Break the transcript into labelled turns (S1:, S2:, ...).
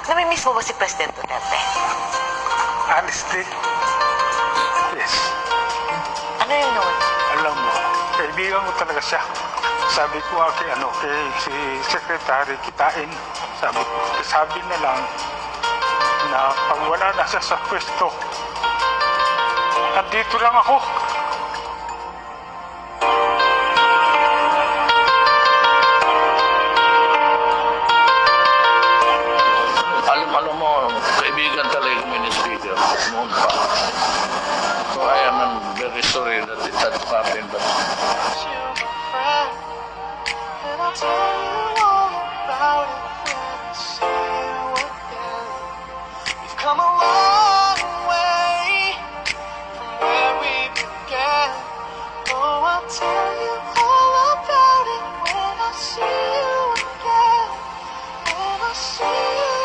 S1: Namimiss mo ba si President Duterte?
S2: Honestly, yes.
S1: Ano yun nun?
S2: Alam mo, kaibigan ko talaga siya. Sabi ko nga kay si Secretary Kitain, sabi na lang na pag wala na siya sa pwesto, nandito lang ako.
S3: Alam mo, kaibigan talaga kami ni Speaker noon pa. So I am very sorry that it had happened, but